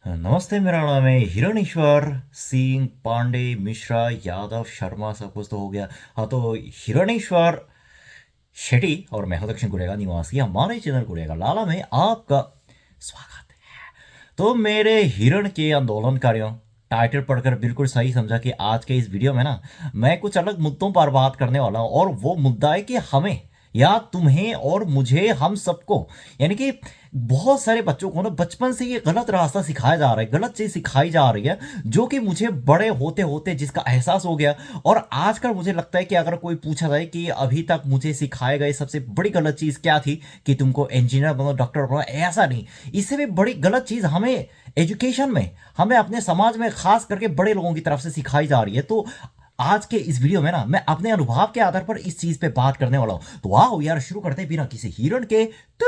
नमस्ते, मेरा नाम है हिरणेश्वर सिंह पांडे मिश्रा यादव शर्मा, सब कुछ तो हो गया। हाँ, तो हिरणेश्वर शेट्टी और मैं हूं दक्षिण कोरिया का निवासी, हमारे चैनल कोरिया का लाला में आपका स्वागत है। तो मेरे हिरण के आंदोलनकारियों, टाइटल पढ़कर बिल्कुल सही समझा कि आज के इस वीडियो में ना मैं कुछ अलग मुद्दों पर बात करने वाला हूं, और वो मुद्दा है कि हमें या तुम्हें और मुझे, हम सबको, यानी कि बहुत सारे बच्चों को ना बचपन से ये गलत रास्ता सिखाया जा रहा है, गलत चीज सिखाई जा रही है, जो कि मुझे बड़े होते होते जिसका एहसास हो गया। और आजकल मुझे लगता है कि अगर कोई पूछा जाए कि अभी तक मुझे सिखाए गए सबसे बड़ी गलत चीज क्या थी, कि तुमको इंजीनियर बनो, डॉक्टर बनो, ऐसा नहीं, इससे भी बड़ी गलत चीज हमें एजुकेशन में, हमें अपने समाज में खास करके बड़े लोगों की तरफ से सिखाई जा रही है। तो आज के इस वीडियो में ना मैं अपने अनुभव के आधार पर इस चीज पे बात करने वाला हूं। तो आओ यार, शुरू करते हैं बिना किसी हिरण के। तो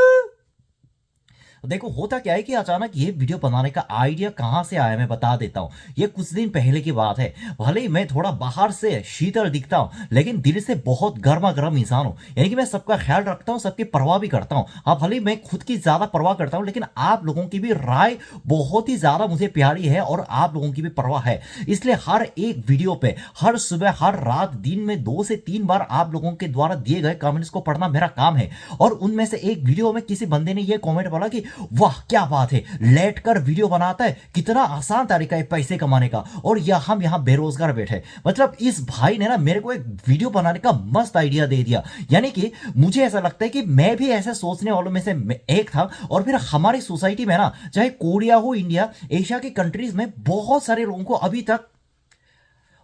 देखो, होता क्या है कि अचानक ये वीडियो बनाने का आइडिया कहां से आया मैं बता देता हूं। ये कुछ दिन पहले की बात है। भले ही मैं थोड़ा बाहर से शीतल दिखता हूं, लेकिन दिल से बहुत गर्मा गर्म इंसान हूं। यानी कि मैं सबका ख्याल रखता हूं, सबकी परवाह भी करता हूं। हाँ, भले ही मैं खुद की ज्यादा परवाह करता हूं, लेकिन आप लोगों की भी राय बहुत ही ज्यादा मुझे प्यारी है और आप लोगों की भी परवाह है। इसलिए हर एक वीडियो पे, हर सुबह, हर रात, दिन में 2 से 3 बार आप लोगों के द्वारा दिए गए कमेंट्स को पढ़ना मेरा काम है। और उनमें से एक वीडियो में किसी बंदे ने यह कमेंट बोला कि वाह क्या बात है, लेट कर वीडियो बनाता है, कितना आसान तरीका है पैसे कमाने का, और हम यहां बेरोजगार बैठे। मतलब इस भाई ने ना मेरे को एक वीडियो बनाने का मस्त आइडिया दे दिया। यानी कि मुझे ऐसा लगता है कि मैं भी ऐसे सोचने वालों में से एक था। और फिर हमारी सोसाइटी में ना, चाहे कोरिया हो, इंडिया, एशिया की कंट्रीज में बहुत सारे लोगों को अभी तक,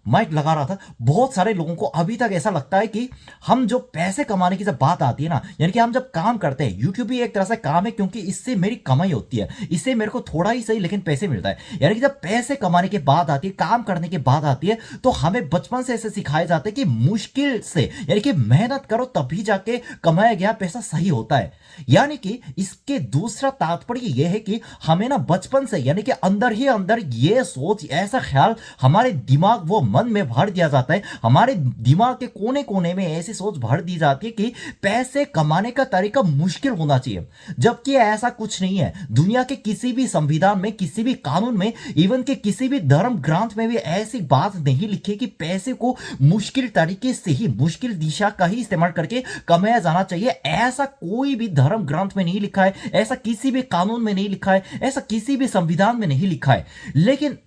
माइक लगा रहा था, बहुत सारे लोगों को अभी तक ऐसा लगता है कि हम जो पैसे कमाने की जब बात आती है ना, यानी कि हम जब काम करते हैं, यूट्यूब भी एक तरह से काम है, क्योंकि इससे मेरी कमाई होती है, इससे मेरे को थोड़ा ही सही लेकिन पैसे मिलता है। यानी कि जब पैसे कमाने की बात आती है, काम करने की बात आती है, तो हमें बचपन से ऐसे सिखाए जाते हैं कि मुश्किल से, यानी कि मेहनत करो तभी जाके कमाया गया पैसा सही होता है। यानी कि इसके दूसरा तात्पर्य यह है कि हमें ना बचपन से, यानी कि अंदर ही अंदर ये सोच, ऐसा ख्याल हमारे दिमाग, वो मन में भर दिया जाता है। हमारे दिमाग के कोने कोने में ऐसी सोच भर दी जाती है कि पैसे कमाने का तरीका मुश्किल होना चाहिए, जबकि ऐसा कुछ नहीं है। दुनिया के किसी भी संविधान में, किसी भी कानून में, इवन के किसी भी धर्म ग्रंथ में भी ऐसी बात नहीं लिखी कि पैसे को मुश्किल तरीके से ही, मुश्किल दिशा का ही इस्तेमाल करके कमाया जाना चाहिए। ऐसा कोई भी धर्म ग्रंथ में नहीं लिखा है, ऐसा किसी भी कानून में नहीं लिखा है, ऐसा किसी भी संविधान में नहीं लिखा है। लेकिन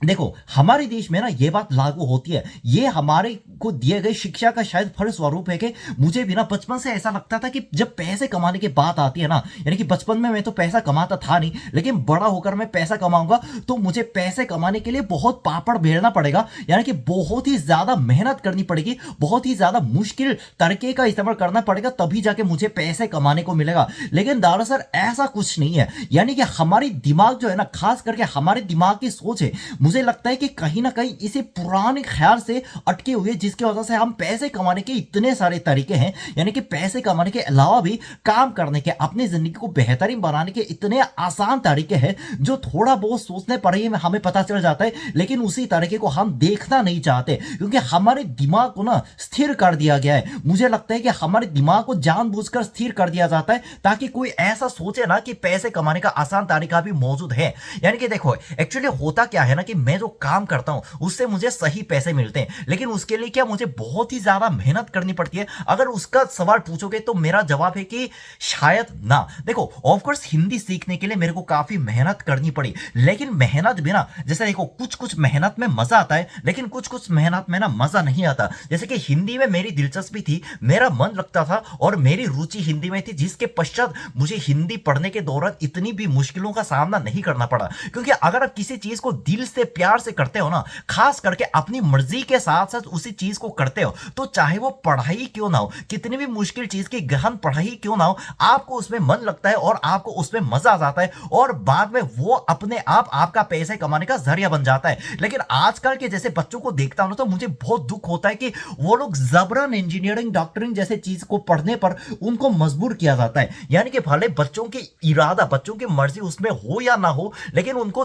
देखो, हमारे देश में ना यह बात लागू होती है। यह हमारे को दिए गए शिक्षा का शायद फल स्वरूप है कि मुझे भी ना बचपन से ऐसा लगता था कि जब पैसे कमाने की बात आती है ना, यानी कि बचपन में मैं तो पैसा कमाता था नहीं, लेकिन बड़ा होकर मैं पैसा कमाऊंगा तो मुझे पैसे कमाने के लिए बहुत पापड़ बेलना पड़ेगा, यानी कि बहुत ही ज्यादा मेहनत करनी पड़ेगी, बहुत ही ज्यादा मुश्किल तरीके का इस्तेमाल करना पड़ेगा, तभी जाके मुझे पैसे कमाने को मिलेगा। लेकिन दरअसल ऐसा कुछ नहीं है। यानी कि हमारी दिमाग जो है ना, खास करके हमारे दिमाग की सोच है, मुझे लगता है कि कहीं ना कहीं इसे पुराने ख्याल से अटके हुए, जिसकी वजह से हम पैसे कमाने के इतने सारे तरीके हैं, यानी कि पैसे कमाने के अलावा भी काम करने के, अपनी जिंदगी को बेहतरीन बनाने के इतने आसान तरीके हैं, जो थोड़ा बहुत सोचने पर ही हमें पता चल जाता है, लेकिन उसी तरीके को हम देखना नहीं चाहते, क्योंकि हमारे दिमाग को ना स्थिर कर दिया गया है। मुझे लगता है कि हमारे दिमाग को जानबूझकर स्थिर कर दिया जाता है, ताकि कोई ऐसा सोचे ना कि पैसे कमाने का आसान तरीका भी मौजूद है। यानी कि देखो, एक्चुअली होता क्या है ना, कि मैं जो काम करता हूं उससे मुझे सही पैसे मिलते हैं, लेकिन उसके लिए क्या मुझे बहुत ही ज्यादा मेहनत करनी पड़ती है? अगर उसका सवाल पूछोगे तो मेरा जवाब है कि शायद ना। देखो, ऑफ कोर्स हिंदी सीखने के लिए मेरे को काफी मेहनत करनी पड़ी, लेकिन मेहनत भी ना, जैसे देखो, कुछ कुछ मेहनत में मजा आता है, लेकिन कुछ कुछ मेहनत में ना मजा नहीं आता। जैसे कि हिंदी में मेरी दिलचस्पी थी, मेरा मन लगता था और मेरी रुचि हिंदी में थी, जिसके पश्चात मुझे हिंदी पढ़ने के दौरान इतनी भी मुश्किलों का सामना नहीं करना पड़ा। क्योंकि अगर आप किसी चीज को दिल से, प्यार से करते हो ना, खास करके अपनी मर्जी के साथ साथ उसी चीज को करते हो, तो चाहे वो पढ़ाई क्यों ना हो, कितनी भी मुश्किल चीज की गहन पढ़ाई क्यों ना हो, आपको उसमें मन लगता है और आपको उसमें मजा आ जाता है, और बाद में वो अपने आप आपका पैसे कमाने का जरिया बन जाता है। लेकिन आजकल के जैसे बच्चों को देखता हूं तो मुझे बहुत दुख होता है कि वो लोग जबरन इंजीनियरिंग, डॉक्टरिंग जैसे चीज को पढ़ने पर उनको मजबूर किया जाता है। यानी कि भले बच्चों की इरादा, बच्चों की मर्जी उसमें हो या ना हो, लेकिन उनको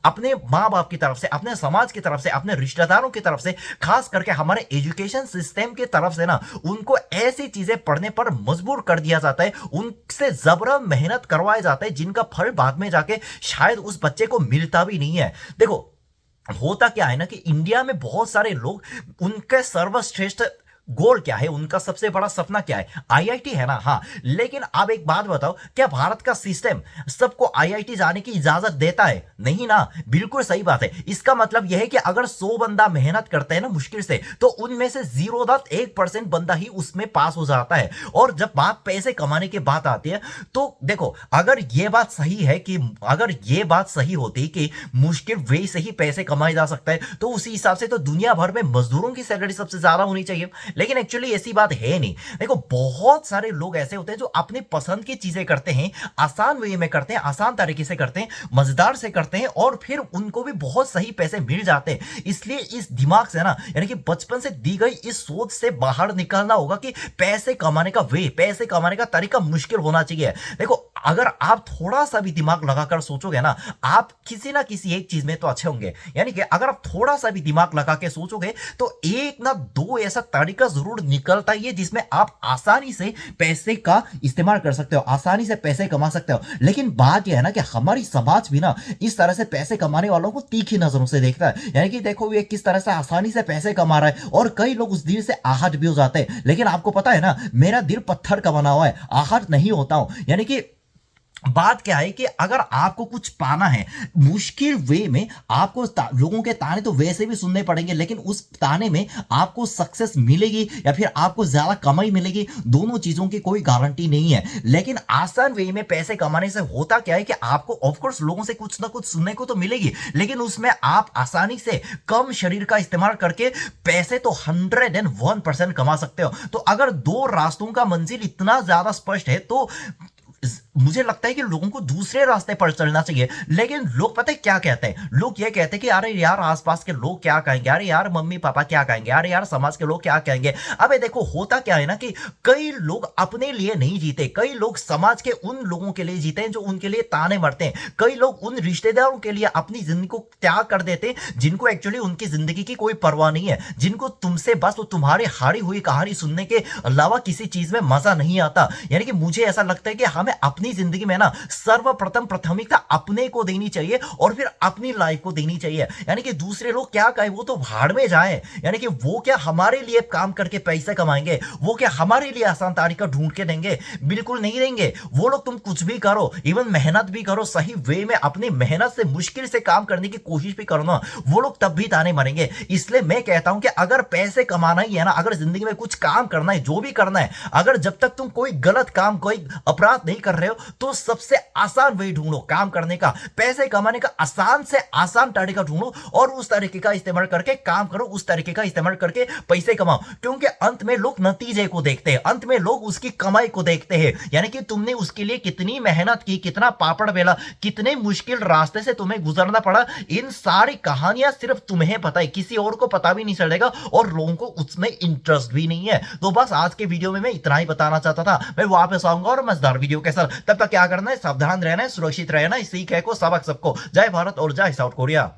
अपने माँ बाप की तरफ से, अपने समाज की तरफ से, अपने रिश्तेदारों की तरफ से, खास करके हमारे एजुकेशन सिस्टम की तरफ से ना उनको ऐसी चीजें पढ़ने पर मजबूर कर दिया जाता है, उनसे जबरन मेहनत करवाया जाता है जिनका फल बाद में जाके शायद उस बच्चे को मिलता भी नहीं है। देखो, होता क्या है ना कि इंडिया में बहुत सारे लोग, उनके सर्वश्रेष्ठ गोल क्या है, उनका सबसे बड़ा सपना क्या है, आईआईटी है ना। हाँ, लेकिन अब एक बात बताओ, क्या भारत का सिस्टम सबको आईआईटी जाने की इजाजत देता है? नहीं ना, बिल्कुल सही बात है। इसका मतलब यह है कि अगर 100 बंदा मेहनत करते हैं ना मुश्किल से, तो उनमें से 0.1% बंदा ही उसमें पास हो जाता है। और जब बात पैसे कमाने की बात आती है, तो देखो, अगर यह बात सही है कि अगर यह बात सही होती कि मुश्किल वे से ही पैसे कमाए जा सकते हैं, तो उसी हिसाब से तो दुनिया भर में मजदूरों की सैलरी सबसे ज्यादा होनी चाहिए। लेकिन एक्चुअली ऐसी बात है नहीं। देखो, बहुत सारे लोग ऐसे होते हैं जो अपनी पसंद की चीजें करते हैं, आसान वे में करते हैं, आसान तरीके से करते हैं, मजेदार से करते हैं, और फिर उनको भी बहुत सही पैसे मिल जाते हैं। इसलिए इस दिमाग से ना, यानी कि बचपन से दी गई इस सोच से बाहर निकलना होगा कि पैसे कमाने का वे, पैसे कमाने का तरीका मुश्किल होना चाहिए। देखो, अगर आप थोड़ा सा भी दिमाग लगाकर सोचोगे ना, आप किसी ना किसी एक चीज में तो अच्छे होंगे। यानी कि अगर आप थोड़ा सा भी दिमाग लगा के सोचोगे, तो एक ना दो ऐसा तरीका जरूर निकलता ही है जिसमें आप आसानी से पैसे का इस्तेमाल कर सकते हो, आसानी से पैसे कमा सकते हो। लेकिन बात यह है ना कि हमारी समाज भी ना इस तरह से पैसे कमाने वालों को तीखी नजरों से देखता है। यानी कि देखो, ये किस तरह से आसानी से पैसे कमा रहा है, और कई लोग उस दिल से आहत भी हो जाते हैं। लेकिन आपको पता है ना, मेरा दिल पत्थर का बना हुआ है, आहत नहीं होता हूं। यानी कि बात क्या है कि अगर आपको कुछ पाना है मुश्किल वे में, आपको लोगों के ताने तो वैसे भी सुनने पड़ेंगे, लेकिन उस ताने में आपको सक्सेस मिलेगी या फिर आपको ज्यादा कमाई मिलेगी, दोनों चीजों की कोई गारंटी नहीं है। लेकिन आसान वे में पैसे कमाने से होता क्या है कि आपको ऑफकोर्स लोगों से कुछ ना कुछ सुनने को तो मिलेगी, लेकिन उसमें आप आसानी से कम शरीर का इस्तेमाल करके पैसे तो 101% कमा सकते हो। तो अगर दो रास्तों का मंजिल इतना ज्यादा स्पष्ट है, तो मुझे लगता है कि लोगों को दूसरे रास्ते पर चलना चाहिए। लेकिन लोग पता है क्या कहते हैं, लोग ये कहते हैं कि अरे यार, आसपास के लोग क्या कहेंगे, अरे यार मम्मी पापा क्या कहेंगे, अरे यार समाज के लोग क्या कहेंगे। अबे देखो, होता क्या है ना कि कई लोग अपने लिए नहीं जीते, कई लोग समाज के उन लोगों के लिए जीते हैं जो उनके लिए ताने मारते हैं। कई लोग उन रिश्तेदारों के लिए अपनी जिंदगी को त्याग कर देते हैं जिनको एक्चुअली उनकी जिंदगी की कोई परवाह नहीं है, जिनको तुमसे बस तो तुम्हारी हारी हुई कहानी सुनने के अलावा किसी चीज में मजा नहीं आता। यानी कि मुझे ऐसा लगता है कि हमें अपनी जिंदगी में ना सर्वप्रथम प्राथमिकता अपने को देनी चाहिए, और फिर अपनी लाइफ को देनी चाहिए। यानी कि दूसरे लोग क्या कहें वो तो भाड़ में जाए। यानी कि वो क्या हमारे लिए काम करके पैसे कमाएंगे, वो क्या हमारे लिए आसान तरीका ढूंढ के देंगे? बिल्कुल नहीं देंगे। वो लोग तुम कुछ भी करो, इवन मेहनत भी करो, सही वे में अपनी मेहनत से मुश्किल से काम करने की कोशिश भी करो ना, वो लोग तब भी ताने मारेंगे। इसलिए मैं कहता हूं कि अगर पैसे कमाना ही है ना, अगर जिंदगी में कुछ काम करना है, जो भी करना है, अगर जब तक तुम कोई गलत काम, कोई अपराध नहीं कर रहे हो, तो सबसे आसान वे ढूंढो काम करने का, पैसे कमाने का आसान से आसान तरीका ढूंढो, और उस तरीके का इस्तेमाल करके काम करो, उस तरीके का इस्तेमाल करके पैसे कमाओ। क्योंकि अंत में लोग नतीजे को देखते हैं, अंत में लोग उसकी कमाई को देखते हैं। यानी कि तुमने उसके लिए कितनी मेहनत की, कितना पापड़ बेला, कितने मुश्किल रास्ते से तुम्हें गुजरना पड़ा, इन सारी कहानियां सिर्फ तुम्हें पता है, किसी और को पता भी नहीं चलेगा, और लोगों को उसमें इंटरेस्ट भी नहीं है। तो बस आज के वीडियो में मैं इतना ही बताना चाहता था। मैं वापस आऊंगा और मजेदार वीडियो के साथ। तब तक क्या करना है, सावधान रहना है, सुरक्षित रहना है, सीख है को सबक सबको। जय भारत और जय साउथ कोरिया।